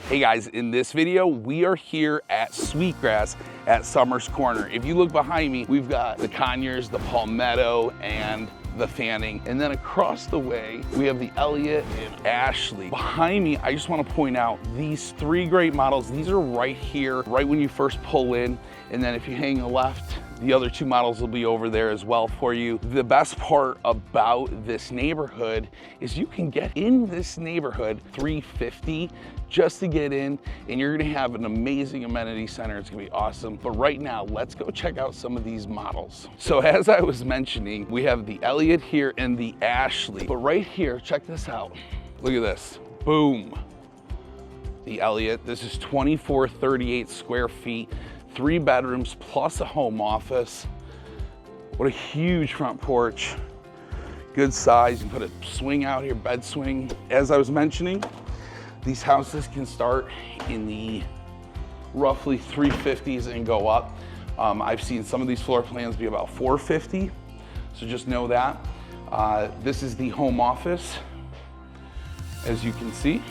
Hey guys, in this video, we are here at Sweetgrass at Summers Corner. If you look behind me, we've got the Conors, the Palmetto, and the Fanning. And then across the way, we have the Elliott and Ashley. Behind me, I just want to point out these three great models. These are right here, right when you first pull in. And then if you hang a left, the other two models will be over there as well for you. The best part about this neighborhood is you can get in this neighborhood $350 just to get in, and you're gonna have an amazing amenity center. It's gonna be awesome. But right now, let's go check out some of these models. So as I was mentioning, we have the Elliott here and the Ashley. But right here, check this out. Look at this, boom. The Elliott, this is 2438 square feet. 3 bedrooms plus a home office. What a huge front porch. Good size. You can put a swing out here, bed swing. As I was mentioning, these houses can start in the roughly 350s and go up. I've seen some of these floor plans be about 450, so just know that. This is the home office, as you can see.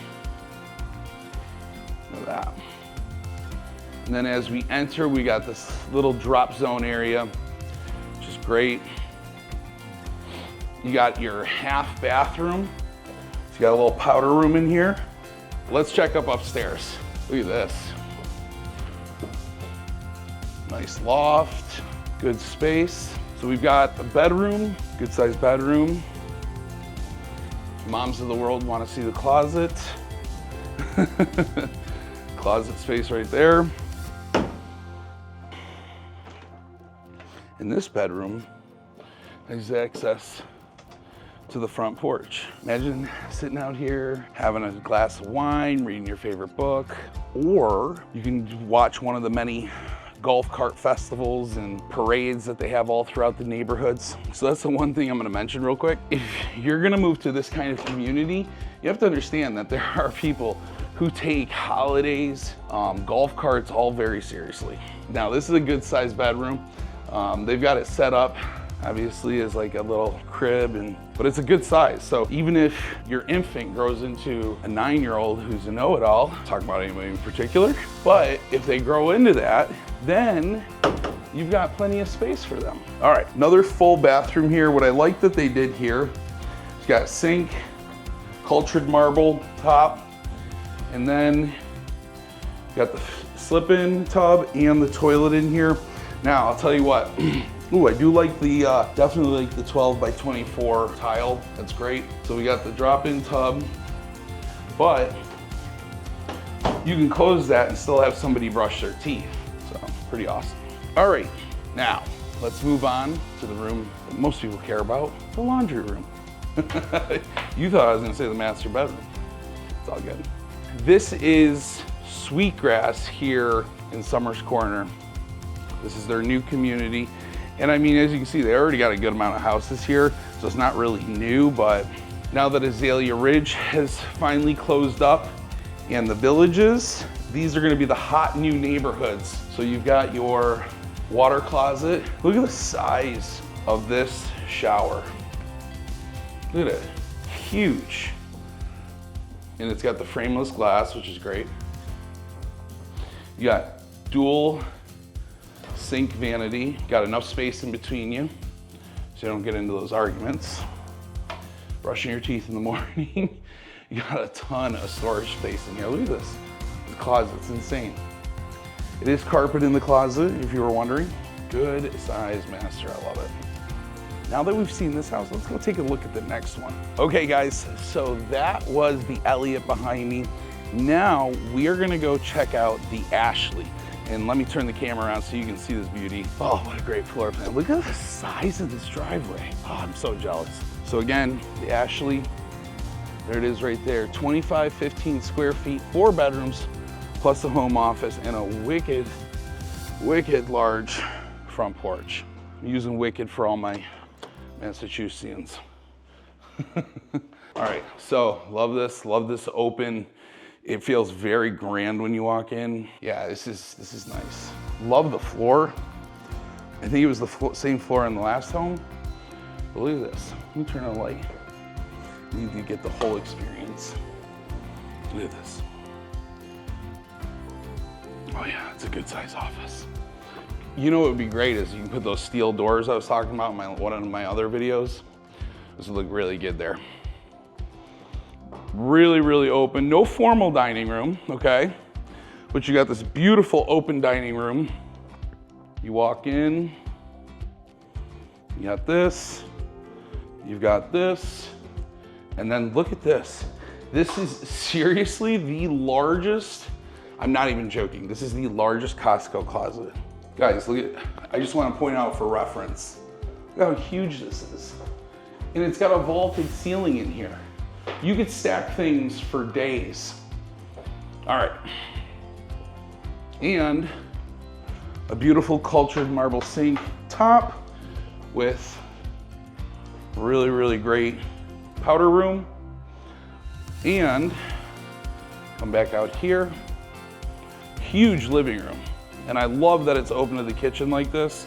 Look at that. And then as we enter, we got this little drop zone area, which is great. You got your half bathroom. So you got a little powder room in here. Let's check up upstairs. Look at this. Nice loft, good space. So we've got a bedroom, good sized bedroom. Moms of the world want to see the closet. Closet space right there. In this bedroom, there's access to the front porch. Imagine sitting out here, having a glass of wine, reading your favorite book, or you can watch one of the many golf cart festivals and parades that they have all throughout the neighborhoods. So that's the one thing I'm gonna mention real quick. If you're gonna move to this kind of community, you have to understand that there are people who take holidays, golf carts, all very seriously. Now, this is a good sized bedroom. They've got it set up, obviously, as like a little crib, but it's a good size. So even if your infant grows into a 9-year-old who's a know-it-all, talk about anybody in particular, but if they grow into that, then you've got plenty of space for them. All right, another full bathroom here. What I like that they did here, it's got a sink, cultured marble top, and then you got the slip-in tub and the toilet in here. Now, I'll tell you what, ooh, I do like the, definitely like the 12 by 24 tile. That's great. So we got the drop-in tub, but you can close that and still have somebody brush their teeth. So, pretty awesome. All right, now, let's move on to the room that most people care about, the laundry room. You thought I was gonna say the master bedroom. It's all good. This is Sweetgrass here in Summers Corner. This is their new community. And I mean, as you can see, they already got a good amount of houses here, so it's not really new, but now that Azalea Ridge has finally closed up and the villages, these are gonna be the hot new neighborhoods. So you've got your water closet. Look at the size of this shower. Look at it, huge. And it's got the frameless glass, which is great. You got dual sink vanity, got enough space in between you so you don't get into those arguments. Brushing your teeth in the morning. You got a ton of storage space in here. Look at this. The closet's insane. It is carpet in the closet, if you were wondering. Good size master, I love it. Now that we've seen this house, let's go take a look at the next one. Okay guys, so that was the Elliott behind me. Now we are gonna go check out the Ashley. And let me turn the camera around so you can see this beauty. Oh, what a great floor plan. Look at the size of this driveway. Oh, I'm so jealous. So again, the Ashley, there it is right there. 2515 square feet, 4 bedrooms, plus a home office and a wicked, wicked large front porch. I'm using wicked for all my Massachusettsians. All right, so love this open. It feels very grand when you walk in. Yeah, this is nice. Love the floor. I think it was the same floor in the last home. But look at this. Let me turn on the light. You need to get the whole experience. Look at this. Oh yeah, it's a good size office. You know what would be great is you can put those steel doors I was talking about in one of my other videos. This would look really good there. Really, really open. No formal dining room, okay? But you got this beautiful open dining room. You walk in, you got this, you've got this, and then look at this. This is seriously the largest, I'm not even joking, this is the largest Costco closet. Guys, look at, I just want to point out for reference, look how huge this is. And it's got a vaulted ceiling in here. You could stack things for days. All right. And a beautiful cultured marble sink top with really, really great powder room. And come back out here, huge living room. And I love that it's open to the kitchen like this.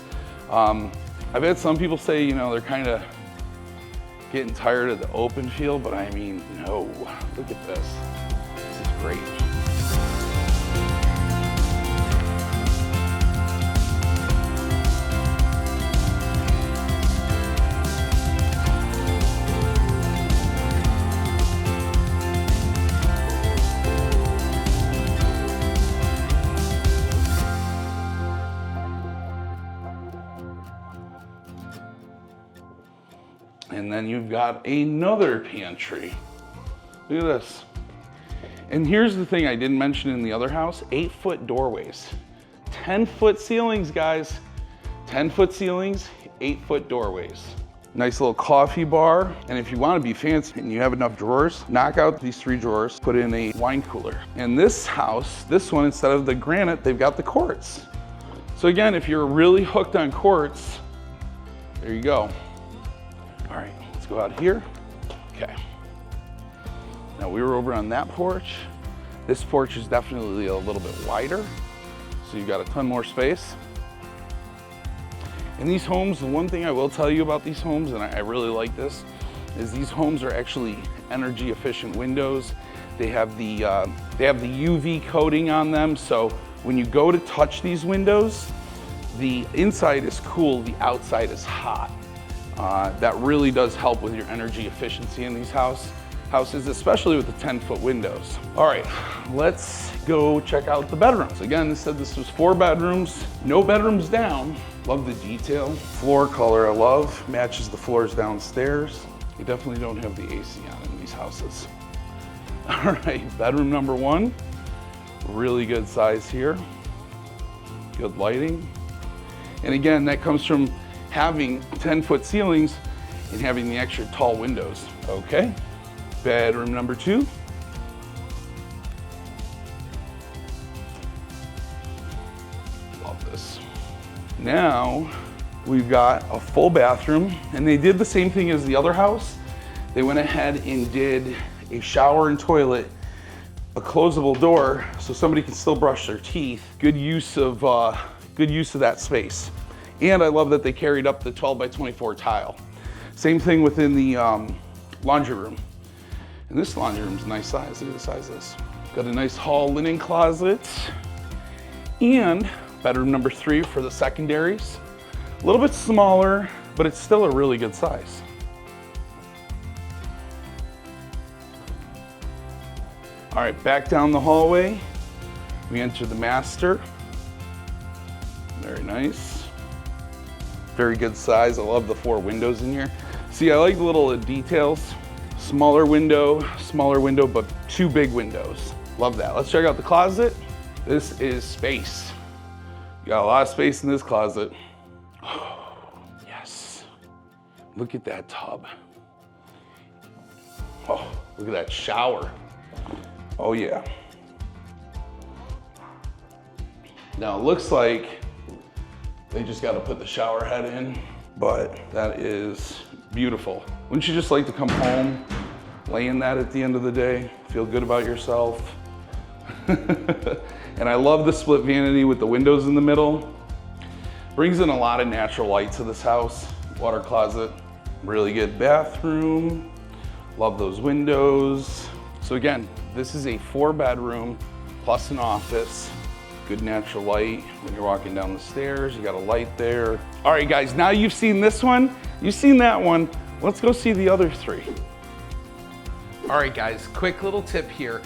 I've had some people say, you know, they're kind of getting tired of the open feel, but I mean, no, look at this. This is great. And then you've got another pantry. Look at this. And here's the thing I didn't mention in the other house, 8-foot doorways. 10-foot ceilings, guys. 10-foot ceilings, 8-foot doorways. Nice little coffee bar. And if you want to be fancy and you have enough drawers, knock out these 3 drawers, put in a wine cooler. And this house, this one, instead of the granite, they've got the quartz. So again, if you're really hooked on quartz, there you go. All right, let's go out here. Okay. Now we were over on that porch. This porch is definitely a little bit wider, so you've got a ton more space. And these homes, the one thing I will tell you about these homes, and I really like this, is these homes are actually energy efficient windows. They have the UV coating on them, so when you go to touch these windows, the inside is cool, the outside is hot. That really does help with your energy efficiency in these houses, especially with the 10-foot windows. All right, let's go check out the bedrooms. Again, this said this was 4 bedrooms, no bedrooms down. Love the detail. Floor color I love, matches the floors downstairs. You definitely don't have the AC on in these houses. All right, bedroom number 1, really good size here. Good lighting. And again, that comes from having 10-foot ceilings and having the extra tall windows. Okay, bedroom number 2. Love this. Now we've got a full bathroom, and they did the same thing as the other house. They went ahead and did a shower and toilet, a closable door, so somebody can still brush their teeth. Good use of that space. And I love that they carried up the 12 by 24 tile. Same thing within the laundry room. And this laundry room's a nice size. Look at the size of this. Got a nice hall linen closet. And bedroom number 3 for the secondaries. A little bit smaller, but it's still a really good size. All right, back down the hallway, we enter the master. Very nice. Very good size. I love the 4 windows in here. See, I like the little details. Smaller window, but 2 big windows. Love that. Let's check out the closet. This is space. You got a lot of space in this closet. Oh, yes. Look at that tub. Oh, look at that shower. Oh yeah. Now it looks like they just got to put the shower head in, but that is beautiful. Wouldn't you just like to come home, lay in that at the end of the day, feel good about yourself? And I love the split vanity with the windows in the middle. Brings in a lot of natural light to this house. Water closet, really good bathroom. Love those windows. So again, this is a 4-bedroom plus an office. Good natural light when you're walking down the stairs. You got a light there. All right, guys, now you've seen this one, you've seen that one. Let's go see the other three. All right, guys, quick little tip here.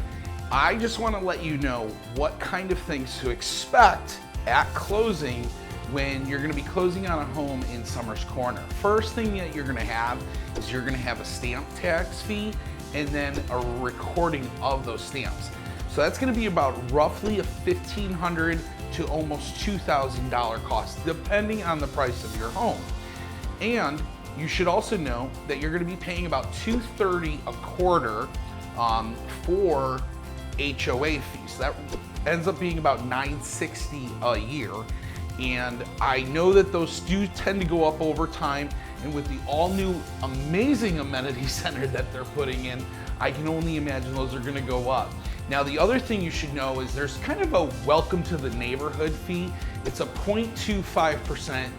I just want to let you know what kind of things to expect at closing when you're going to be closing on a home in Summers Corner. First thing that you're going to have is you're going to have a stamp tax fee and then a recording of those stamps. So that's going to be about roughly a $1,500 to almost $2,000 cost, depending on the price of your home. And you should also know that you're going to be paying about $230 a quarter for HOA fees. That ends up being about $960 a year. And I know that those do tend to go up over time. And with the all new amazing amenity center that they're putting in, I can only imagine those are going to go up. Now, the other thing you should know is there's kind of a welcome to the neighborhood fee. It's a 0.25%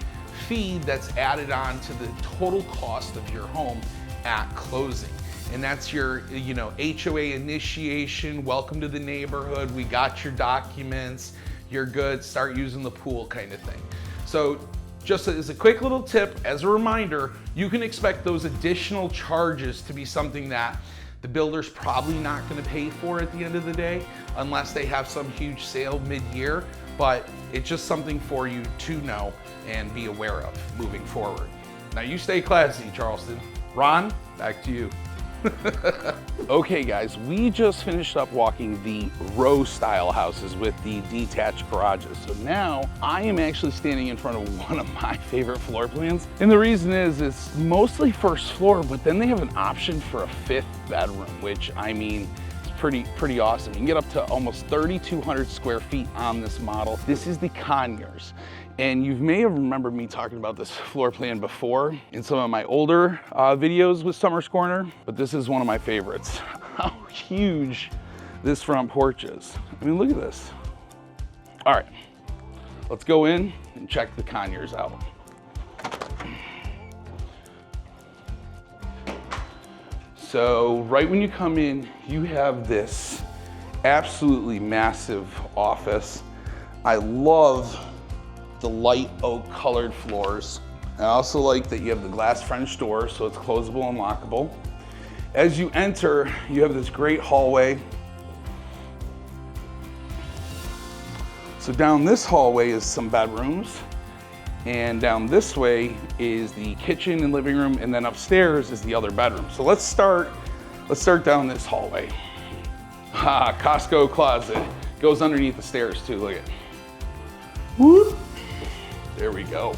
fee that's added on to the total cost of your home at closing. And that's your, HOA initiation, welcome to the neighborhood, we got your documents, you're good, start using the pool kind of thing. So just as a quick little tip, as a reminder, you can expect those additional charges to be something that the builder's probably not gonna pay for at the end of the day, unless they have some huge sale mid-year, but it's just something for you to know and be aware of moving forward. Now you stay classy, Charleston. Ron, back to you. Okay guys, we just finished up walking the row style houses with the detached garages. So now I am actually standing in front of one of my favorite floor plans. And the reason is it's mostly first floor, but then they have an option for a 5th bedroom, which I mean, pretty awesome. You can get up to almost 3,200 square feet on this model. This is the Conors. And you may have remembered me talking about this floor plan before in some of my older videos with Summers Corner, but this is one of my favorites. How huge this front porch is. I mean, look at this. All right, let's go in and check the Conors out. So right when you come in, you have this absolutely massive office. I love the light oak colored floors. I also like that you have the glass French door, so it's closable and lockable. As you enter, you have this great hallway. So down this hallway is some bedrooms, and down this way is the kitchen and living room, and then upstairs is the other bedroom. So let's start down this hallway. Costco closet. Goes underneath the stairs too, look at it. Woo! There we go.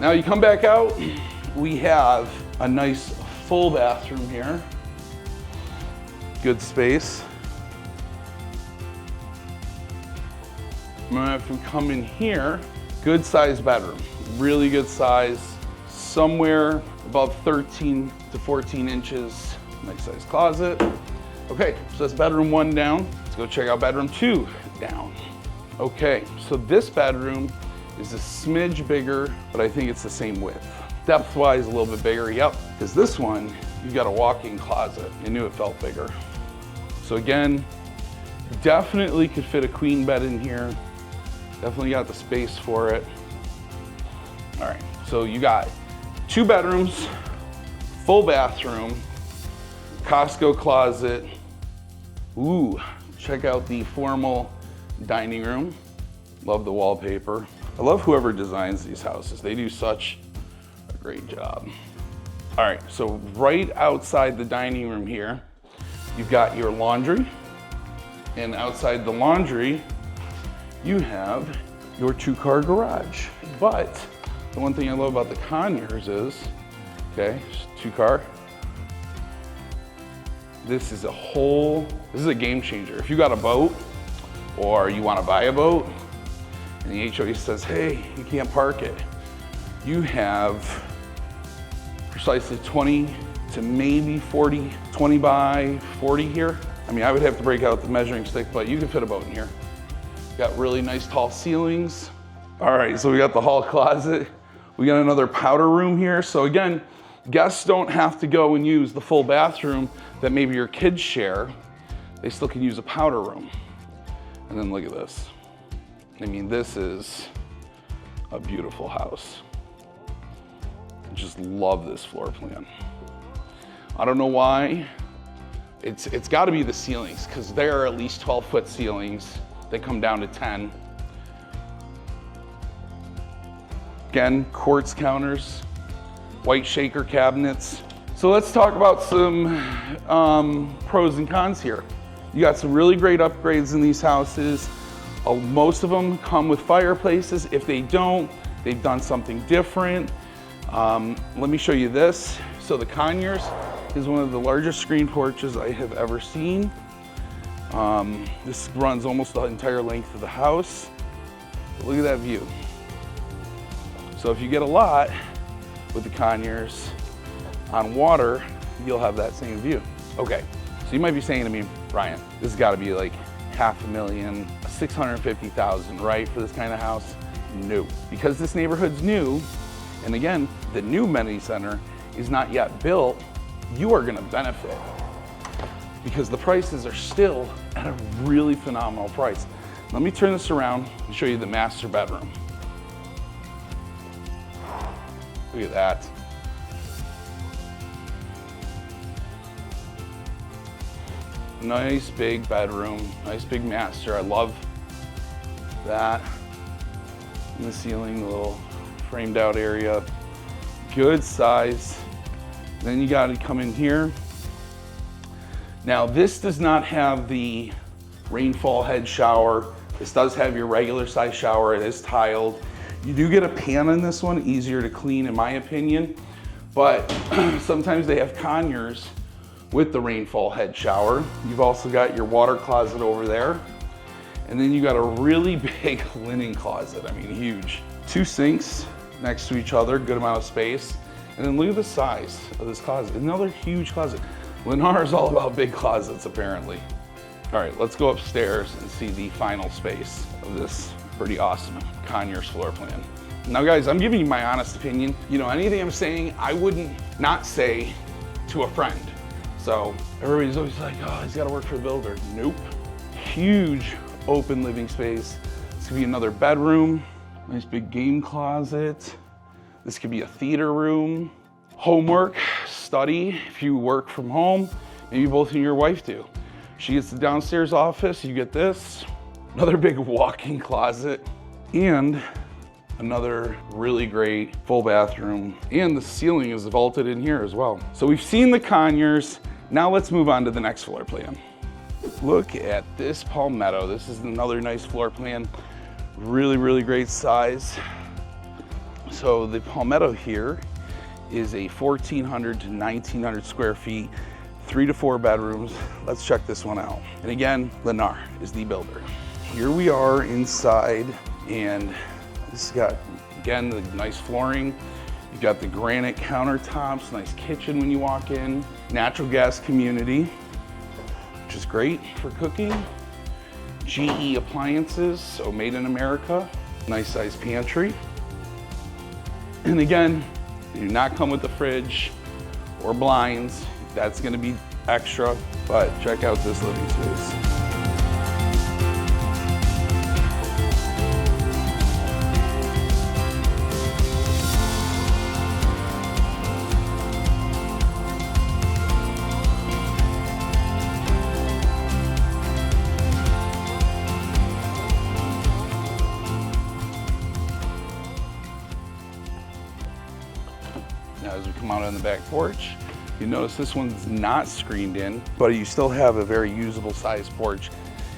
Now you come back out, we have a nice full bathroom here. Good space. Now if we come in here, good size bedroom, really good size, somewhere above 13 to 14 inches, nice size closet. Okay, so that's bedroom 1 down. Let's go check out bedroom 2 down. Okay, so this bedroom is a smidge bigger, but I think it's the same width. Depth-wise, a little bit bigger, yep. Because this one, you've got a walk-in closet. I knew it felt bigger. So again, definitely could fit a queen bed in here. Definitely got the space for it. All right, so you got 2 bedrooms, full bathroom, Costco closet. Ooh, check out the formal dining room. Love the wallpaper. I love whoever designs these houses. They do such a great job. All right, so right outside the dining room here, you've got your laundry. And outside the laundry, you have your 2-car garage. But the one thing I love about the Conors is, okay, 2-car. This is a game changer. If you got a boat or you want to buy a boat and the HOA says, hey, you can't park it, you have precisely 20 to maybe 40, 20 by 40 here. I mean, I would have to break out the measuring stick, but you can fit a boat in here. Got really nice tall ceilings. All right, so we got the hall closet. We got another powder room here. So again, guests don't have to go and use the full bathroom that maybe your kids share. They still can use a powder room. And then look at this. I mean, this is a beautiful house. I just love this floor plan. I don't know why. It's got to be the ceilings, because there are at least 12-foot ceilings. They come down to 10. Again, quartz counters, white shaker cabinets. So let's talk about some pros and cons here. You got some really great upgrades in these houses. Most of them come with fireplaces. If they don't, they've done something different. Let me show you this. So the Conors is one of the largest screen porches I have ever seen. This runs almost the entire length of the house. Look at that view. So if you get a lot with the Conors on water, you'll have that same view. Okay, so you might be saying to me, Brian, this has got to be like $500,000, $650,000, right, for this kind of house? No, because this neighborhood's new, and again, the new amenity center is not yet built, you are gonna benefit because the prices are still at a really phenomenal price. Let me turn this around and show you the master bedroom. Look at that. Nice big bedroom, nice big master. I love that. In the ceiling, the little framed out area. Good size. Then you gotta come in here. Now this does not have the rainfall head shower. This does have your regular size shower. It is tiled. You do get a pan in this one, easier to clean in my opinion, but sometimes they have Conors with the rainfall head shower. You've also got your water closet over there. And then you got a really big linen closet, I mean huge. 2 sinks next to each other, good amount of space. And then look at the size of this closet, another huge closet. Lennar is all about big closets apparently. All right, let's go upstairs and see the final space of this pretty awesome Conors floor plan. Now guys, I'm giving you my honest opinion. You know, anything I'm saying, I wouldn't not say to a friend. So everybody's always like, oh, he's gotta work for a builder. Nope. Huge open living space. This could be another bedroom, nice big game closet. This could be a theater room, homework, study. If you work from home, maybe both you and your wife do. She gets the downstairs office, you get this. Another big walk-in closet and another really great full bathroom. And the ceiling is vaulted in here as well. So we've seen the Conors. Now let's move on to the next floor plan. Look at this Palmetto. This is another nice floor plan. Really, really great size. So the Palmetto here is a 1,400 to 1,900 square feet, 3 to 4 bedrooms. Let's check this one out. And again, Lennar is the builder. Here we are inside, and this has got, again, the nice flooring. You've got the granite countertops, nice kitchen when you walk in, natural gas community, which is great for cooking. GE appliances, so made in America. Nice size pantry. And again, they do not come with the fridge or blinds. That's gonna be extra, but check out this living space. Now as we come out on the back porch, you notice this one's not screened in, but you still have a very usable size porch,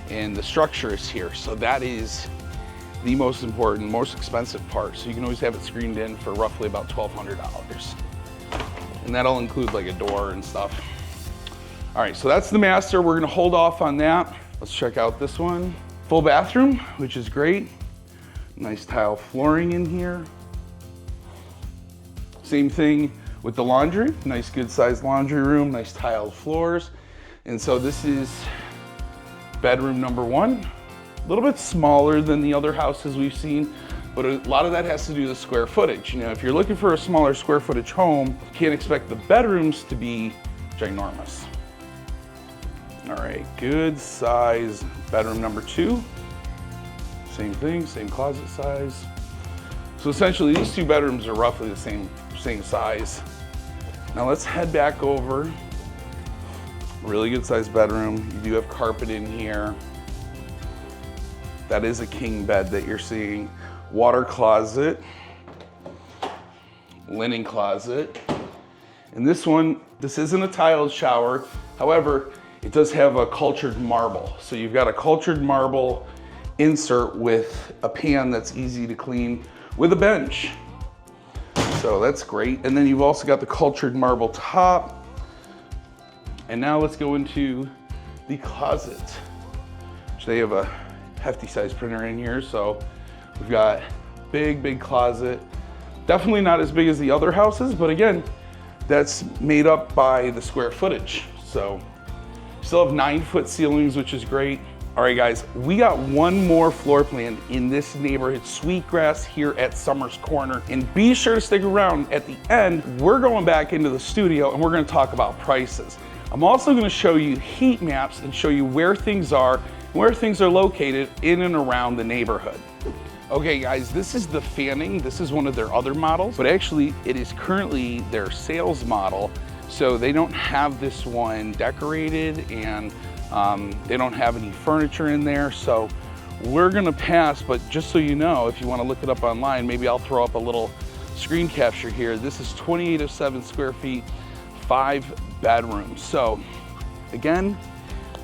and the structure is here. So that is the most important, most expensive part. So you can always have it screened in for roughly about $1,200. And that'll include like a door and stuff. All right, so that's the master. We're gonna hold off on that. Let's check out this one. Full bathroom, which is great. Nice tile flooring in here. Same thing with the laundry, nice good sized laundry room, nice tiled floors. And so this is bedroom number 1. A little bit smaller than the other houses we've seen, but a lot of that has to do with the square footage. You know, if you're looking for a smaller square footage home, you can't expect the bedrooms to be ginormous. All right, good size bedroom number 2. Same thing, same closet size. So essentially these 2 bedrooms are roughly the same size. Now let's head back over. Really good sized bedroom. You do have carpet in here. That is a king bed that you're seeing. Water closet, linen closet. And this one, this isn't a tiled shower. However, it does have a cultured marble. So you've got a cultured marble insert with a pan that's easy to clean with a bench. So that's great. And then you've also got the cultured marble top. And now let's go into the closet, which they have a hefty size printer in here. So we've got big closet. Definitely not as big as the other houses, but again, that's made up by the square footage. So still have 9-foot ceilings, which is great. All right, guys, we got one more floor plan in this neighborhood, Sweetgrass, here at Summers Corner. And be sure to stick around. At the end, we're going back into the studio and we're gonna talk about prices. I'm also gonna show you heat maps and show you where things are located in and around the neighborhood. Okay, guys, this is the Fanning. This is one of their other models, but actually it is currently their sales model. So they don't have this one decorated, and they don't have any furniture in there. So we're gonna pass, but just so you know, if you wanna look it up online, maybe I'll throw up a little screen capture here. This is 2807 square feet, 5 bedrooms. So again,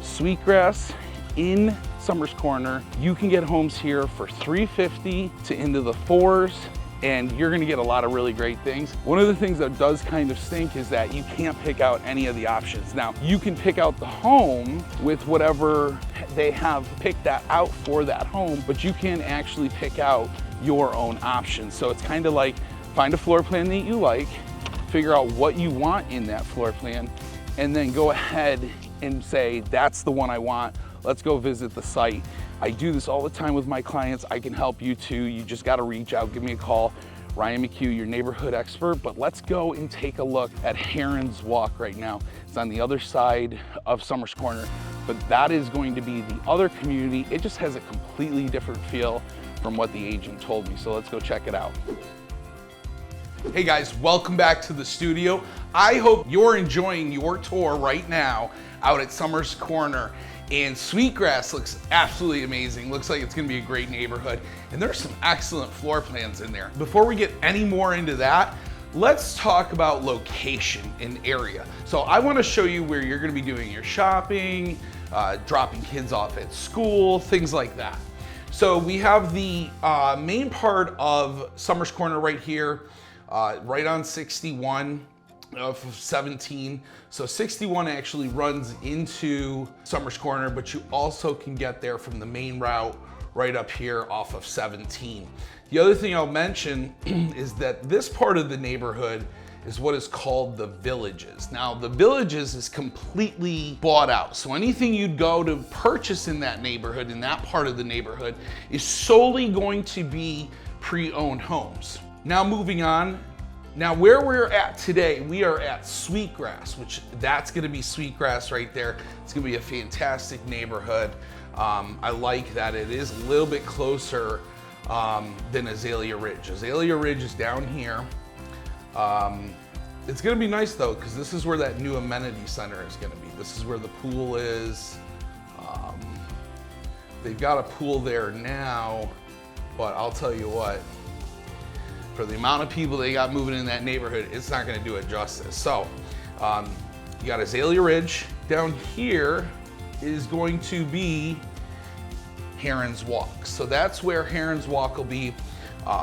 Sweetgrass in Summers Corner. You can get homes here for $350 to into the 4s, and you're gonna get a lot of really great things. One of the things that does kind of stink is that you can't pick out any of the options. Now, you can pick out the home with whatever they have picked that out for that home, but you can actually pick out your own options. So it's kind of like find a floor plan that you like, figure out what you want in that floor plan, and then go ahead and say, that's the one I want. Let's go visit the site. I do this all the time with my clients. I can help you too. You just gotta reach out, give me a call. Ryan McHugh, your neighborhood expert. But let's go and take a look at Herons Walk right now. It's on the other side of Summers Corner, but that is going to be the other community. It just has a completely different feel from what the agent told me. So let's go check it out. Hey guys, welcome back to the studio. I hope you're enjoying your tour right now out at Summers Corner. And Sweetgrass looks absolutely amazing. Looks like it's gonna be a great neighborhood. And there's some excellent floor plans in there. Before we get any more into that, let's talk about location and area. So I wanna show you where you're gonna be doing your shopping, dropping kids off at school, things like that. So we have the main part of Summers Corner right here, right on 61. Of 17. So 61 actually runs into Summers Corner, but you also can get there from the main route right up here off of 17. The other thing I'll mention is that this part of the neighborhood is what is called the Villages. Now the Villages is completely bought out. So anything you'd go to purchase in that neighborhood, in that part of the neighborhood, is solely going to be pre-owned homes. Now moving on, now where we're at today, we are at Sweetgrass, which that's gonna be Sweetgrass right there. It's gonna be a fantastic neighborhood. I like that it is a little bit closer than Azalea Ridge. Azalea Ridge is down here. It's gonna be nice though, because this is where that new amenity center is gonna be. This is where the pool is. They've got a pool there now, but I'll tell you what, for the amount of people they got moving in that neighborhood, it's not gonna do it justice. So, you got Azalea Ridge. Down here is going to be Herons Walk. So that's where Herons Walk will be.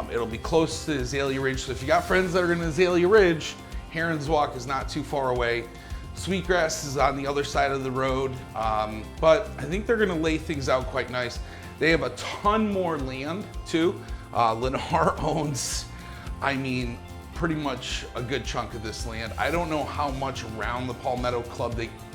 It'll be close to Azalea Ridge. So if you got friends that are in Azalea Ridge, Herons Walk is not too far away. Sweetgrass is on the other side of the road, but I think they're gonna lay things out quite nice. They have a ton more land too. Lennar owns, I mean, pretty much a good chunk of this land. I don't know how much around the Palmetto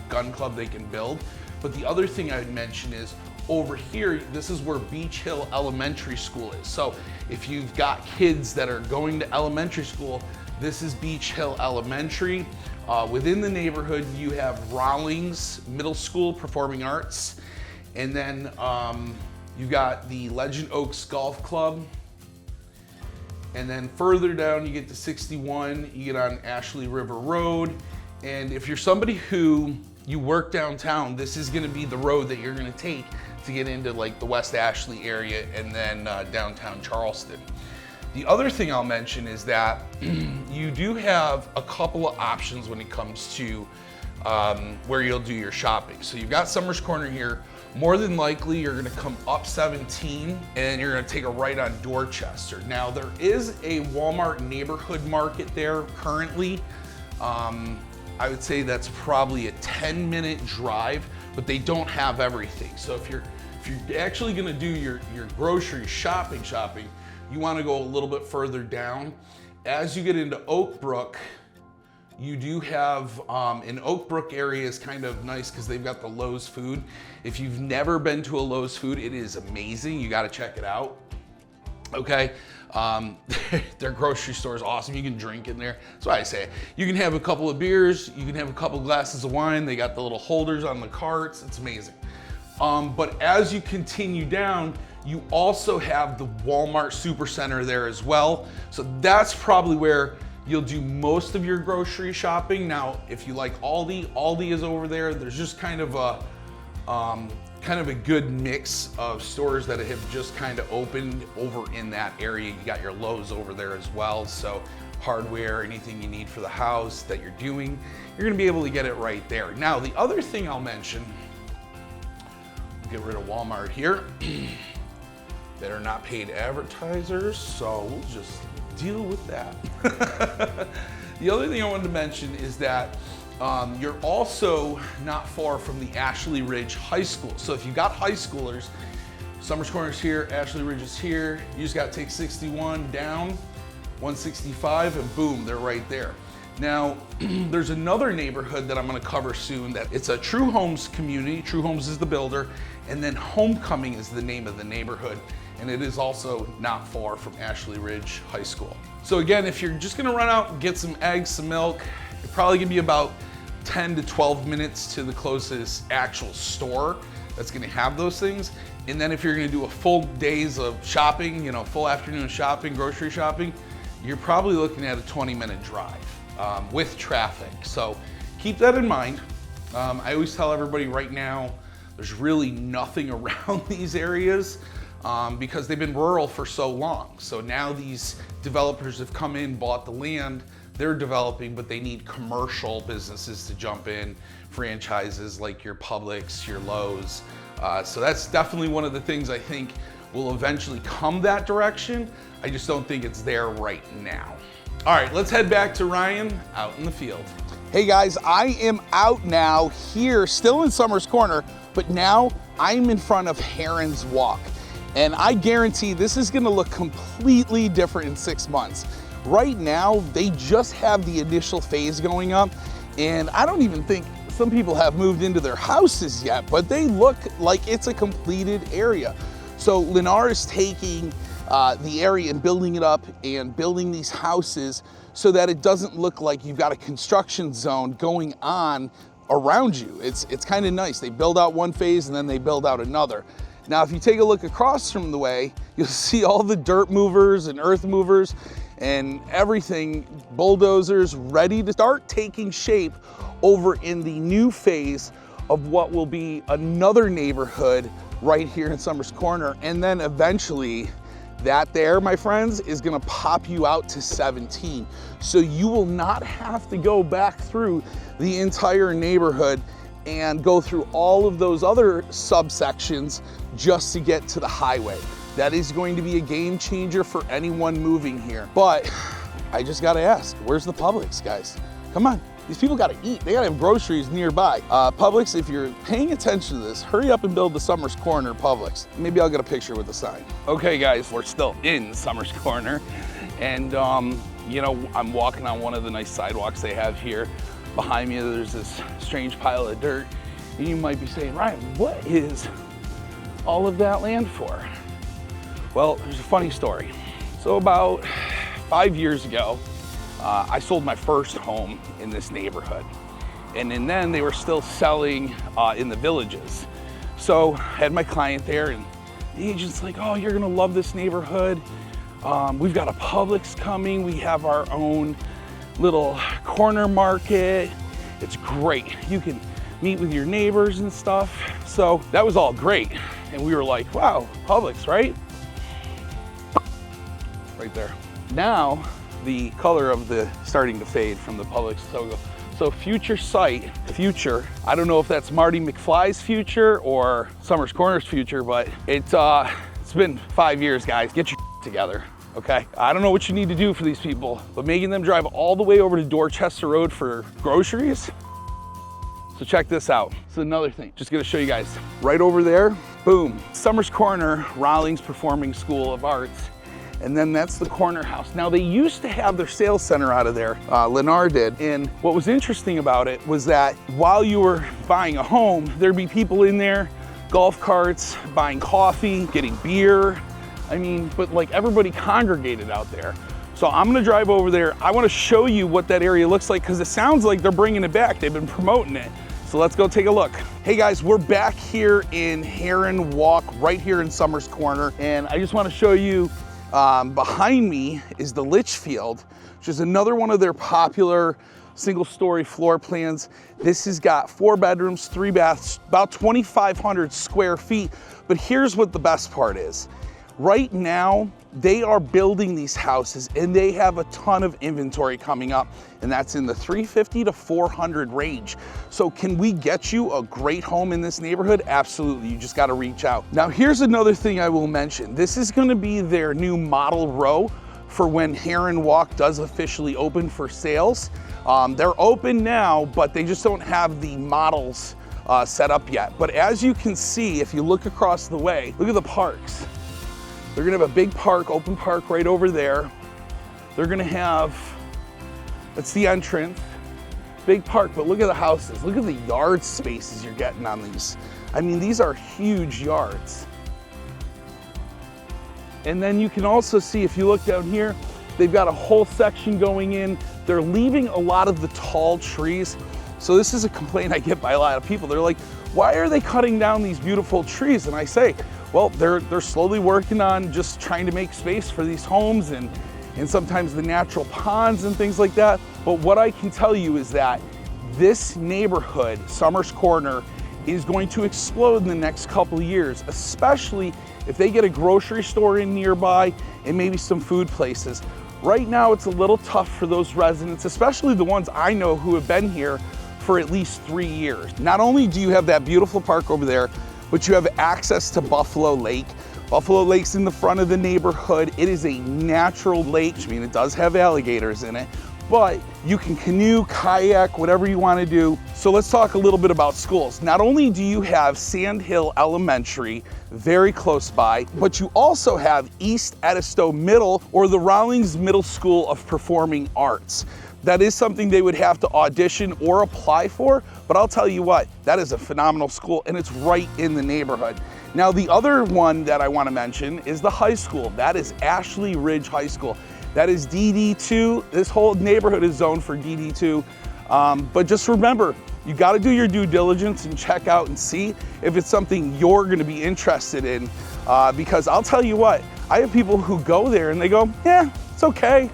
gun club they can build, but the other thing I'd mention is over here, this is where Beach Hill Elementary School is. So if you've got kids that are going to elementary school, this is Beach Hill Elementary. Within the neighborhood, you have Rawlings Middle School Performing Arts, and then You've got the Legend Oaks Golf Club. And then further down, you get to 61, you get on Ashley River Road. And if you're somebody who you work downtown, this is gonna be the road that you're gonna take to get into like the West Ashley area and then downtown Charleston. The other thing I'll mention is that you do have a couple of options when it comes to where you'll do your shopping. So you've got Summers Corner here. More than likely, you're gonna come up 17 and you're gonna take a right on Dorchester. Now, there is a Walmart neighborhood market there currently. I would say that's probably a 10-minute drive, but they don't have everything. So if you're actually gonna do your grocery shopping, you wanna go a little bit further down. As you get into Oak Brook, you do have, in Oak Brook area is kind of nice because they've got the Lowe's food. If you've never been to a Lowe's food, it is amazing. You gotta check it out, okay? Their grocery store is awesome. You can drink in there. That's why I say it. You can have a couple of beers, you can have a couple glasses of wine. They got the little holders on the carts. It's amazing. But as you continue down, you also have the Walmart Supercenter there as well. So that's probably where you'll do most of your grocery shopping. Now, if you like Aldi is over there. There's just kind of a good mix of stores that have just kind of opened over in that area. You got your Lowe's over there as well. So hardware, anything you need for the house that you're doing, you're gonna be able to get it right there. Now, the other thing I'll mention, get rid of Walmart here. That are not paid advertisers, so we'll just deal with that. The other thing I wanted to mention is that you're also not far from the Ashley Ridge High School. So if you got high schoolers, Summers Corner's here, Ashley Ridge is here. You just gotta take 61 down, 165, and boom, they're right there. Now, there's another neighborhood that I'm gonna cover soon that it's a True Homes community. True Homes is the builder, and then Homecoming is the name of the neighborhood. And it is also not far from Ashley Ridge High School. So again, if you're just gonna run out and get some eggs, some milk, you're probably gonna be about 10 to 12 minutes to the closest actual store that's gonna have those things. And then if you're gonna do a full days of shopping, you know, full afternoon of shopping, grocery shopping, you're probably looking at a 20-minute drive with traffic. So keep that in mind. I always tell everybody right now, there's really nothing around these areas. Because they've been rural for so long. So now these developers have come in, bought the land, they're developing, but they need commercial businesses to jump in, franchises like your Publix, your Lowe's. So that's definitely one of the things I think will eventually come that direction. I just don't think it's there right now. All right, let's head back to Ryan out in the field. Hey guys, I am out now here, still in Summers Corner, but now I'm in front of Herons Walk. And I guarantee this is gonna look completely different in 6 months. Right now, they just have the initial phase going up, and I don't even think some people have moved into their houses yet, but they look like it's a completed area. So Lennar is taking the area and building it up and building these houses so that it doesn't look like you've got a construction zone going on around you. It's kind of nice. They build out one phase and then they build out another. Now, if you take a look across from the way, you'll see all the dirt movers and earth movers and everything, bulldozers ready to start taking shape over in the new phase of what will be another neighborhood right here in Summers Corner. And then eventually that there, my friends, is gonna pop you out to 17. So you will not have to go back through the entire neighborhood and go through all of those other subsections just to get to the highway. That is going to be a game changer for anyone moving here. But I just gotta ask, where's the Publix, guys? Come on, these people gotta eat. They gotta have groceries nearby. Publix, if you're paying attention to this, hurry up and build the Summers Corner Publix. Maybe I'll get a picture with the sign. Okay guys, we're still in Summers Corner. And you know, I'm walking on one of the nice sidewalks they have here. Behind me, there's this strange pile of dirt. And you might be saying, Ryan, what is all of that land for? Well, there's a funny story. So about 5 years ago, I sold my first home in this neighborhood. And then they were still selling in the villages. So I had my client there and The agent's like, oh, you're gonna love this neighborhood. We've got a Publix coming. We have our own little corner market. It's great. You can meet with your neighbors and stuff. So that was all great. And we were like, wow, Publix, right? Right there. Now, the color of the starting to fade from the Publix logo. So future site, future. I don't know if that's Marty McFly's future or Summers Corner's future, but it's been 5 years, guys. Get your together, okay? I don't know what you need to do for these people, but making them drive all the way over to Dorchester Road for groceries. So check this out. It's another thing. Just gonna show you guys. Right over there, boom. Summers Corner, Rawlings Performing School of Arts. And then that's the corner house. Now they used to have their sales center out of there, Lennar did. And what was interesting about it was that while you were buying a home, there'd be people in there, golf carts, buying coffee, getting beer. I mean, but like everybody congregated out there. So I'm gonna drive over there. I wanna show you what that area looks like because it sounds like they're bringing it back. They've been promoting it. So let's go take a look. Hey guys, we're back here in Herons Walk, right here in Summers Corner. And I just wanna show you, behind me is the Litchfield, which is another one of their popular single-story floor plans. This has got 4 bedrooms, 3 baths, about 2,500 square feet. But here's what the best part is. Right now, they are building these houses and they have a ton of inventory coming up, and that's in the 350 to 400 range. So can we get you a great home in this neighborhood? Absolutely, you just gotta reach out. Now here's another thing I will mention. This is gonna be their new model row for when Herons Walk does officially open for sales. They're open now, but they just don't have the models set up yet. But as you can see, if you look across the way, look at the parks. They're gonna have a big park, open park right over there. They're gonna have, that's the entrance, big park, but look at the houses. Look at the yard spaces you're getting on these. I mean, these are huge yards. And then you can also see, if you look down here, they've got a whole section going in. They're leaving a lot of the tall trees. So this is a complaint I get by a lot of people. They're like, why are they cutting down these beautiful trees? And I say, well, they're slowly working on just trying to make space for these homes and sometimes the natural ponds and things like that. But what I can tell you is that this neighborhood, Summers Corner, is going to explode in the next couple of years, especially if they get a grocery store in nearby and maybe some food places. Right now, it's a little tough for those residents, especially the ones I know who have been here for at least 3 years. Not only do you have that beautiful park over there, but you have access to Buffalo Lake. Buffalo Lake's in the front of the neighborhood. It is a natural lake. I mean, it does have alligators in it, but you can canoe, kayak, whatever you want to do. So let's talk a little bit about schools. Not only do you have Sand Hill Elementary very close by, but you also have East Edisto Middle, or the Rawlings Middle School of Performing Arts. That is something they would have to audition or apply for, but I'll tell you what, that is a phenomenal school and it's right in the neighborhood. Now the other one that I want to mention is the high school. That is Ashley Ridge High School. That is DD2. This whole neighborhood is zoned for DD2. But just remember, you got to do your due diligence and check out and see if it's something you're going to be interested in. Because I'll tell you what, I have people who go there and they go, yeah, it's okay.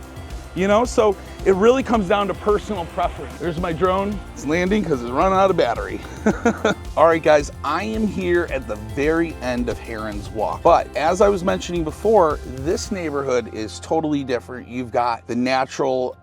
You know, so it really comes down to personal preference. There's my drone. It's landing because it's running out of battery. All right, guys, I am here at the very end of Herons Walk. But as I was mentioning before, this neighborhood is totally different. You've got the natural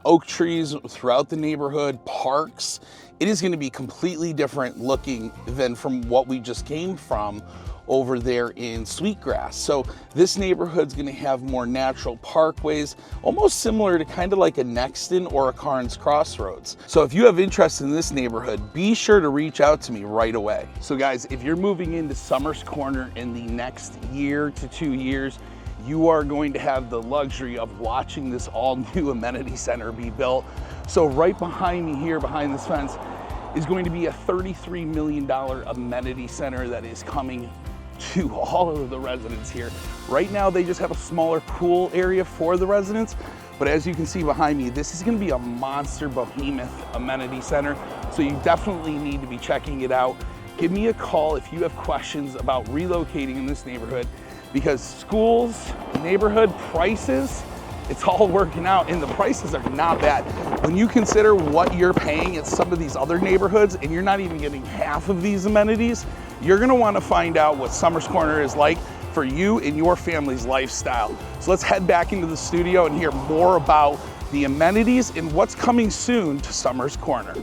oak trees throughout the neighborhood, parks. It is going to be completely different looking than from what we just came from over there in Sweetgrass. So this neighborhood's gonna have more natural parkways, almost similar to kind of like a Nexton or a Carnes Crossroads. So if you have interest in this neighborhood, be sure to reach out to me right away. So guys, if you're moving into Summers Corner in the next year to 2 years, you are going to have the luxury of watching this all new amenity center be built. So right behind me here, behind this fence, is going to be a $33 million amenity center that is coming to all of the residents here. Right now, they just have a smaller pool area for the residents, but as you can see behind me, this is gonna be a monster behemoth amenity center, so you definitely need to be checking it out. Give me a call if you have questions about relocating in this neighborhood. because schools, neighborhood prices, it's all working out, and the prices are not bad. When you consider what you're paying at some of these other neighborhoods and you're not even getting half of these amenities, you're gonna wanna find out what Summers Corner is like for you and your family's lifestyle. So let's head back into the studio and hear more about the amenities and what's coming soon to Summers Corner.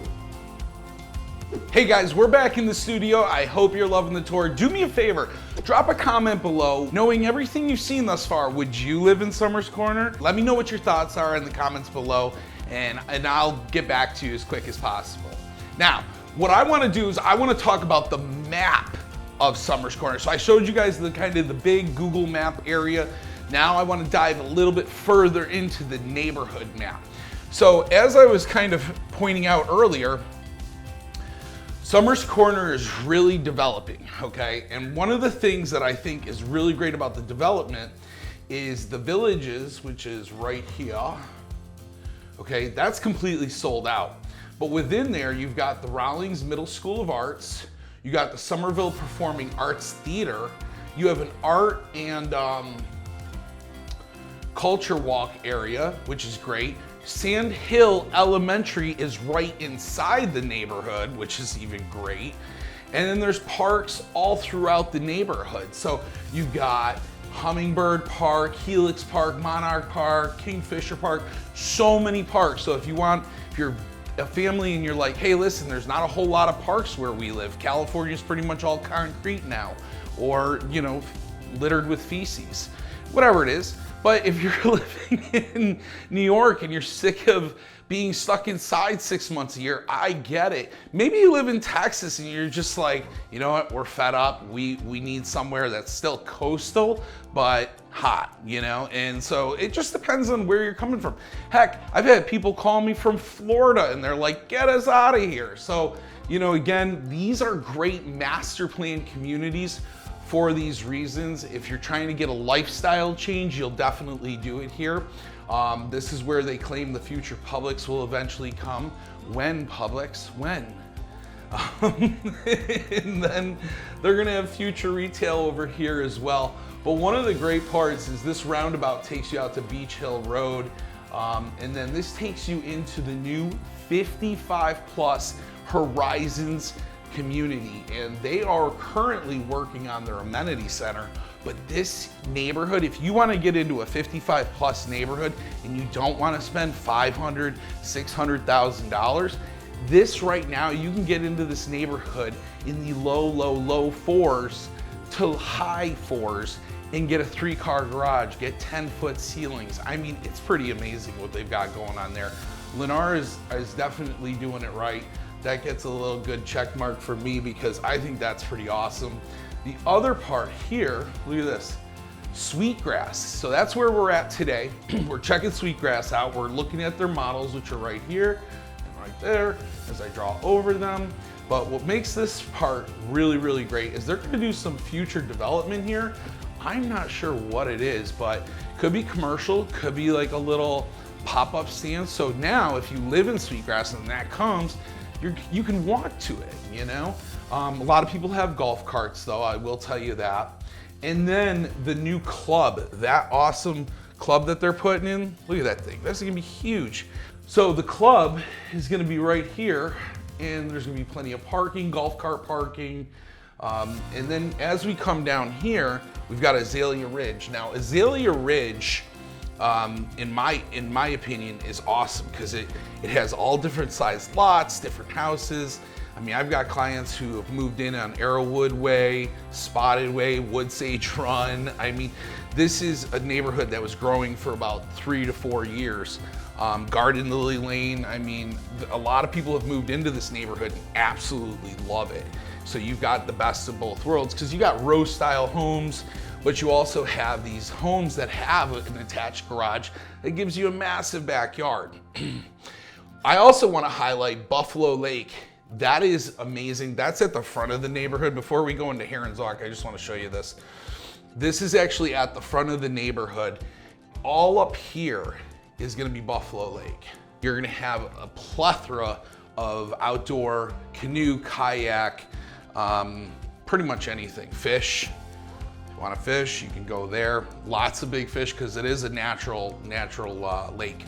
Hey guys, we're back in the studio. I hope you're loving the tour. Do me a favor, drop a comment below. Knowing everything you've seen thus far, would you live in Summers Corner? Let me know what your thoughts are in the comments below, and I'll get back to you as quick as possible. Now, what I wanna do is I wanna talk about the map of Summers Corner. So I showed you guys the kind of the big Google map area. Now I wanna dive a little bit further into the neighborhood map. So as I was kind of pointing out earlier, Summers Corner is really developing, okay? And one of the things that I think is really great about the development is the Villages, which is right here, okay? That's completely sold out. But within there, you've got the Rawlings Middle School of Arts, you got the Summerville Performing Arts Theater, you have an art and culture walk area, which is great. Sand Hill Elementary is right inside the neighborhood, which is even great. And then there's parks all throughout the neighborhood. So you've got Hummingbird Park, Helix Park, Monarch Park, Kingfisher Park, so many parks. So if you're a family and you're like, hey, listen, there's not a whole lot of parks where we live. California's pretty much all concrete now, or, you know, littered with feces, whatever it is. But if you're living in New York and you're sick of being stuck inside 6 months a year, I get it. Maybe you live in Texas and you're just like, you know what, we're fed up. We need somewhere that's still coastal, but hot, you know? And so it just depends on where you're coming from. Heck, I've had people call me from Florida and they're like, get us out of here. So, you know, again, these are great master plan communities for these reasons. If you're trying to get a lifestyle change, you'll definitely do it here. This is where they claim the future Publix will eventually come. When Publix? When? And then they're gonna have future retail over here as well. But one of the great parts is this roundabout takes you out to Beach Hill Road. And then this takes you into the new 55 plus Horizons community, and they are currently working on their amenity center. But this neighborhood, if you want to get into a 55 plus neighborhood and you don't want to spend $500,000, $600,000, this right now, you can get into this neighborhood in the low fours to high fours and get a 3-car garage, get 10-foot ceilings. I mean, it's pretty amazing what they've got going on there. Lennar is definitely doing it right. That gets a little good check mark for me because I think that's pretty awesome. The other part here, look at this, Sweetgrass. So that's where we're at today. We're checking Sweetgrass out. We're looking at their models, which are right here and right there as I draw over them. But what makes this part really, really great is they're gonna do some future development here. I'm not sure what it is, but could be commercial, could be like a little pop-up stand. So now if you live in Sweetgrass and that comes, you can walk to it, you know? A lot of people have golf carts though, I will tell you that. And then the new club, that awesome club that they're putting in, look at that thing, that's gonna be huge. So the club is gonna be right here, and there's gonna be plenty of parking, golf cart parking. And then as we come down here, we've got Azalea Ridge. Now Azalea Ridge, in my opinion, is awesome because it has all different sized lots, different houses. I mean, I've got clients who have moved in on Arrowwood Way, Spotted Way, Woodsage Run. I mean, this is a neighborhood that was growing for about 3 to 4 years. Garden Lily Lane, I mean, a lot of people have moved into this neighborhood and absolutely love it. So you've got the best of both worlds because you got row style homes, but you also have these homes that have an attached garage that gives you a massive backyard. I also want to highlight Buffalo Lake. That is amazing. That's at the front of the neighborhood. Before we go into Herons Walk, I just want to show you this. This is actually at the front of the neighborhood. All up here is going to be Buffalo Lake. You're going to have a plethora of outdoor canoe, kayak, pretty much anything, fish. Want to fish, you can go there. Lots of big fish because it is a natural lake.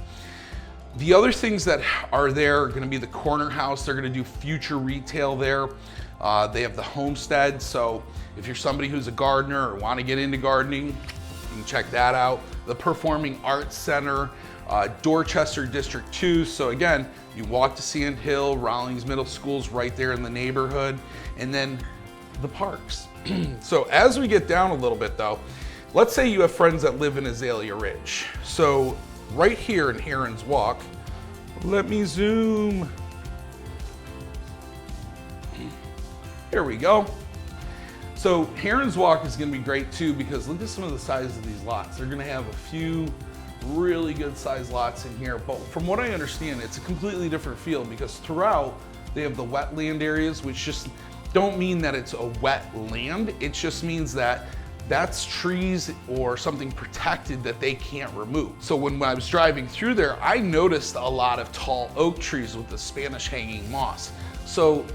The other things that are there are going to be the corner house. They're going to do future retail there. They have the homestead, so if you're somebody who's a gardener or want to get into gardening, you can check that out. The Performing Arts Center, Dorchester District 2. So again, you walk to Sand Hill, Rawlings Middle School's right there in the neighborhood, and then the parks. So as we get down a little bit though, let's say you have friends that live in Azalea Ridge. So right here in Herons Walk, let me zoom. Here we go. So Herons Walk is gonna be great too because look at some of the size of these lots. They're gonna have a few really good sized lots in here, but from what I understand, it's a completely different feel because throughout they have the wetland areas, which just don't mean that it's a wet land. It just means that that's trees or something protected that they can't remove. So when I was driving through there, I noticed a lot of tall oak trees with the Spanish hanging moss. So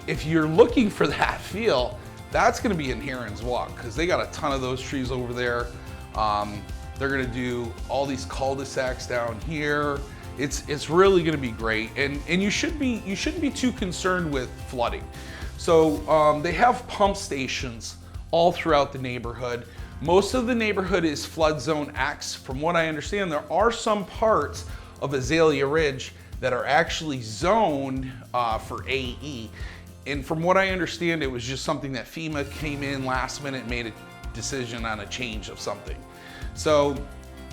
if you're looking for that feel, that's gonna be in Herons Walk because they got a ton of those trees over there. They're gonna do all these cul-de-sacs down here. It's really gonna be great, and you shouldn't be too concerned with flooding. So they have pump stations all throughout the neighborhood. Most of the neighborhood is flood zone X. From what I understand, there are some parts of Azalea Ridge that are actually zoned for AE. And from what I understand, it was just something that FEMA came in last minute and made a decision on a change of something. So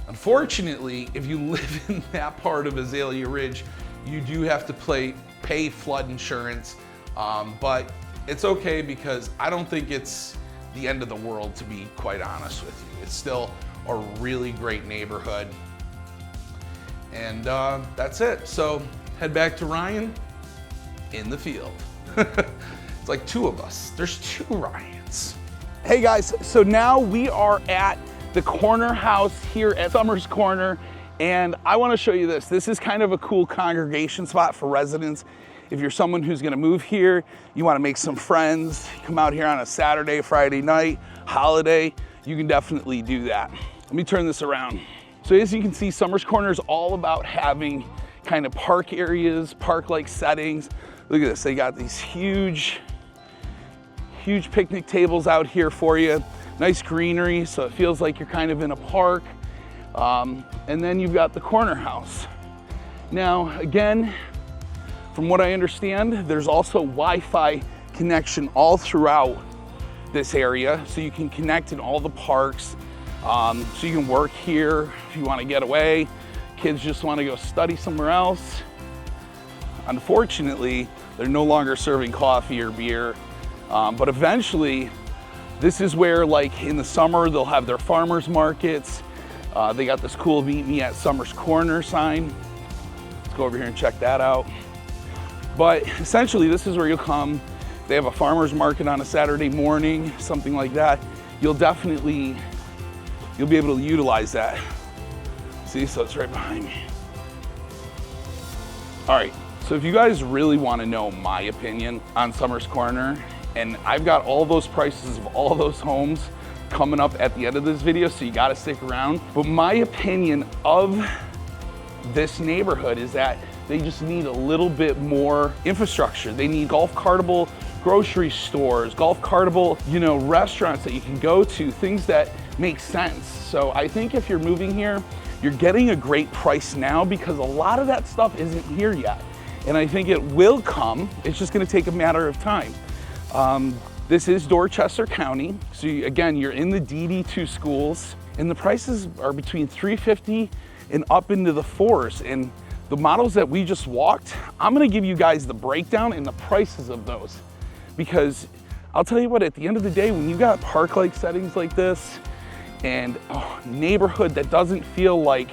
unfortunately, if you live in that part of Azalea Ridge, you do have to pay flood insurance, but it's okay because I don't think it's the end of the world, to be quite honest with you. It's still a really great neighborhood. And that's it. So head back to Ryan in the field. It's like two of us. There's two Ryans. Hey guys, so now we are at the corner house here at Summers Corner, and I want to show you this. This is kind of a cool congregation spot for residents. If you're someone who's going to move here, you want to make some friends, come out here on a Saturday, Friday night, holiday, you can definitely do that. Let me turn this around. So as you can see, Summers Corner is all about having kind of park areas, park-like settings. Look at this, they got these huge picnic tables out here for you. Nice greenery, so it feels like you're kind of in a park. And then you've got the corner house. Now, again, from what I understand, there's also Wi-Fi connection all throughout this area, so you can connect in all the parks. So you can work here if you want to get away. Kids just want to go study somewhere else. Unfortunately, they're no longer serving coffee or beer, but eventually, this is where, like in the summer, they'll have their farmers markets. They got this cool Meet Me at Summers Corner sign. Let's go over here and check that out. But essentially, this is where you'll come. They have a farmer's market on a Saturday morning, something like that. You'll be able to utilize that. See, so it's right behind me. All right, so if you guys really want to know my opinion on Summers Corner, and I've got all those prices of all those homes coming up at the end of this video, so you gotta stick around. But my opinion of this neighborhood is that they just need a little bit more infrastructure. They need golf cartable grocery stores, golf cartable, restaurants that you can go to, things that make sense. So I think if you're moving here, you're getting a great price now because a lot of that stuff isn't here yet. And I think it will come. It's just gonna take a matter of time. This is Dorchester County. So again, you're in the DD2 schools, and the prices are between $350 and up into the $4s. And the models that we just walked, I'm gonna give you guys the breakdown and the prices of those. Because I'll tell you what, at the end of the day, when you got park-like settings like this, and a neighborhood that doesn't feel like,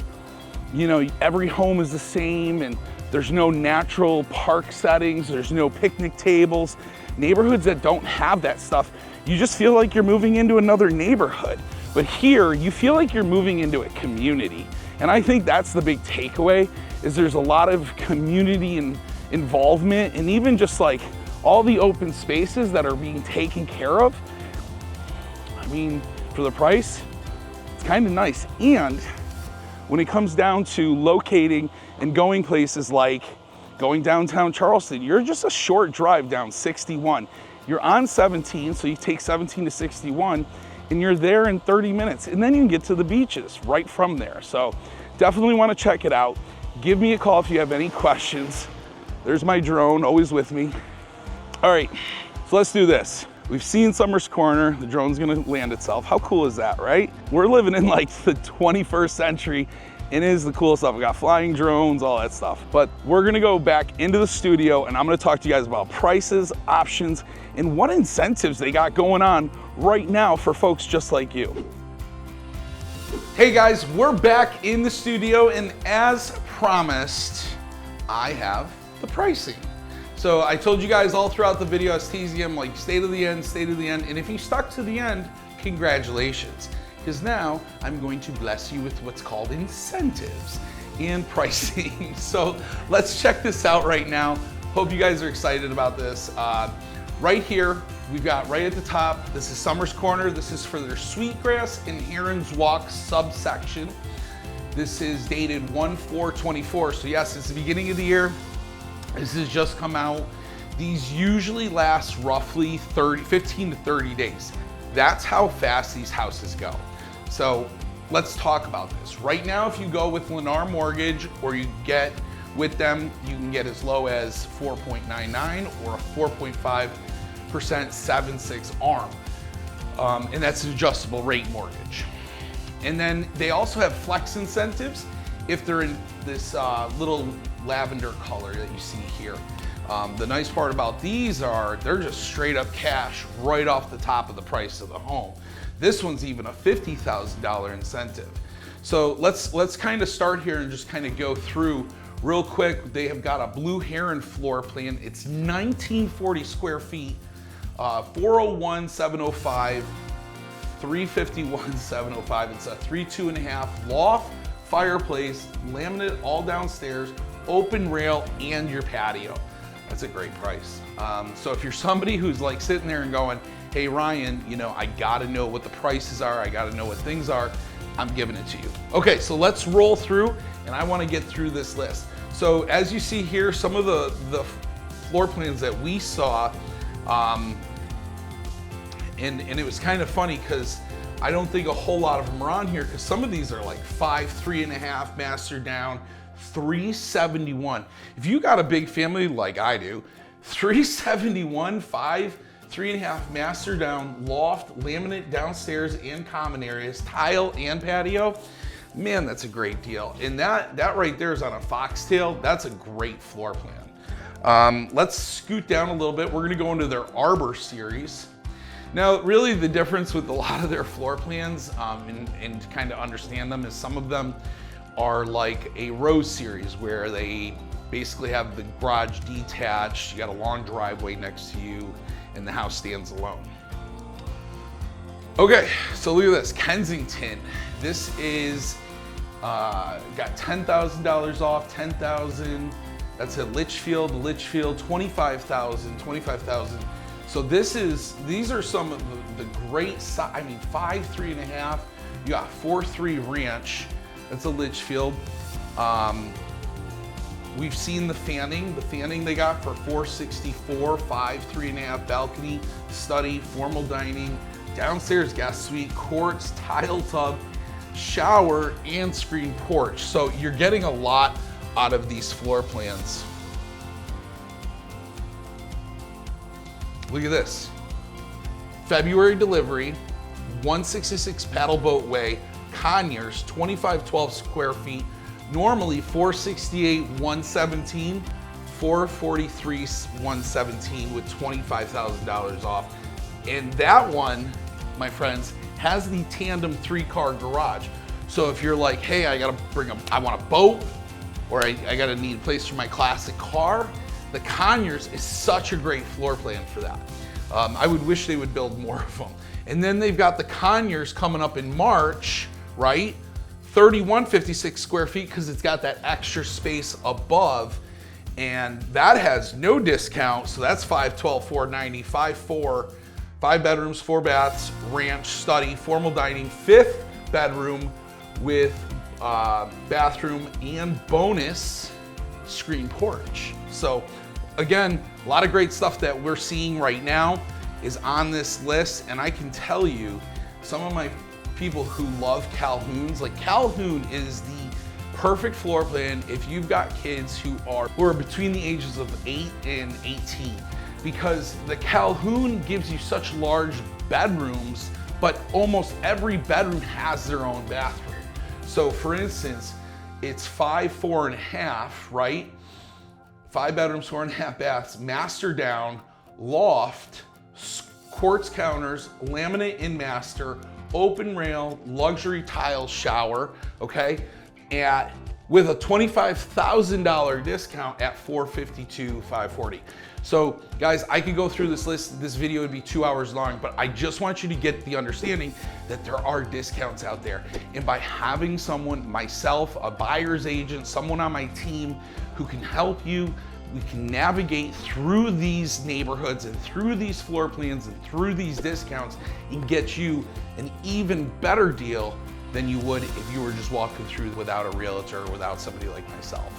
every home is the same, and there's no natural park settings, there's no picnic tables, neighborhoods that don't have that stuff, you just feel like you're moving into another neighborhood. But here, you feel like you're moving into a community. And I think that's the big takeaway, is there's a lot of community and involvement, and even just like all the open spaces that are being taken care of. I mean, for the price, it's kind of nice. And when it comes down to locating and going places like going downtown Charleston, you're just a short drive down 61. You're on 17, so you take 17 to 61, and you're there in 30 minutes. And then you can get to the beaches right from there. So definitely want to check it out. Give me a call if you have any questions. There's my drone, always with me. All right, so let's do this. We've seen Summers Corner, the drone's gonna land itself. How cool is that, right? We're living in like the 21st century, and it is the cool stuff. We got flying drones, all that stuff. But we're gonna go back into the studio and I'm gonna talk to you guys about prices, options, and what incentives they got going on right now for folks just like you. Hey guys, we're back in the studio, and as promised, I have the pricing. So I told you guys all throughout the video, I was teasing them like stay to the end, and if you stuck to the end, congratulations. Because now I'm going to bless you with what's called incentives and pricing. So let's check this out right now. Hope you guys are excited about this. Right here, we've got right at the top, this is Summers Corner. This is for their Sweetgrass and Herons Walk subsection. This is dated 1/4/24. So yes, it's the beginning of the year. This has just come out. These usually last roughly 15 to 30 days. That's how fast these houses go. So let's talk about this. Right now, if you go with Lennar Mortgage or you get with them, you can get as low as 4.99 or a 4.5% 7/6 ARM. And that's an adjustable rate mortgage. And then they also have flex incentives if they're in this little lavender color that you see here. The nice part about these are they're just straight up cash right off the top of the price of the home. This one's even a $50,000 incentive. So let's kind of start here and just kind of go through real quick. They have got a blue heron floor plan. It's 1940 square feet, 401,705, 351,705. It's a 3.5 loft, fireplace, laminate all downstairs, open rail, and your patio. That's a great price. So if you're somebody who's like sitting there and going, hey Ryan, you know, I gotta know what the prices are, I gotta know what things are, I'm giving it to you. Okay, so let's roll through, and I wanna get through this list. So as you see here, some of the floor plans that we saw, and it was kind of funny because I don't think a whole lot of them are on here, because some of these are like 5, 3.5 master down, 371. If you got a big family like I do, 371, 5, 3.5 master down, loft, laminate downstairs and common areas, tile and patio, man, that's a great deal. And that right there is on a foxtail. That's a great floor plan. Let's scoot down a little bit. We're gonna go into their Arbor series. Now, really the difference with a lot of their floor plans, and kind of understand them, is some of them are like a Rose series where they basically have the garage detached, you got a long driveway next to you, and the house stands alone. Okay, so look at this, Kensington. This is, got $10,000 off, 10,000. That's at Litchfield, 25,000. So these are some of the great, 5, 3.5. You got 4.3 Ranch. That's a Litchfield. We've seen the Fanning they got for $464, 5, 3.5 balcony, study, formal dining, downstairs guest suite, quartz, tile tub, shower, and screen porch. So you're getting a lot out of these floor plans. Look at this. February delivery, 166 Paddle Boat Way, Conyers, 2512 square feet, normally $468, 117, $443, 117 with $25,000 off. And that one, my friends, has the tandem 3-car garage. So if you're like, hey, I want a boat, or I gotta need a place for my classic car, the Conyers is such a great floor plan for that. I would wish they would build more of them. And then they've got the Conyers coming up in March, right? 3156 square feet, because it's got that extra space above, and that has no discount. So that's 512, 490, 54, 5 bedrooms, 4 baths, ranch, study, formal dining, 5th bedroom with bathroom and bonus screen porch. So again, a lot of great stuff that we're seeing right now is on this list, and I can tell you, some of my people who love Calhouns, like Calhoun is the perfect floor plan if you've got kids who are between the ages of 8 and 18, because the Calhoun gives you such large bedrooms, but almost every bedroom has their own bathroom. So for instance, it's 5, 4.5, right? 5 bedrooms, 4.5 baths, master down, loft, quartz counters, laminate in master, open rail, luxury tile shower, okay? With a $25,000 discount at $452,540. So guys, I could go through this list. This video would be 2 hours long, but I just want you to get the understanding that there are discounts out there. And by having someone, myself, a buyer's agent, someone on my team who can help you, we can navigate through these neighborhoods and through these floor plans and through these discounts and get you an even better deal than you would if you were just walking through without a realtor or without somebody like myself.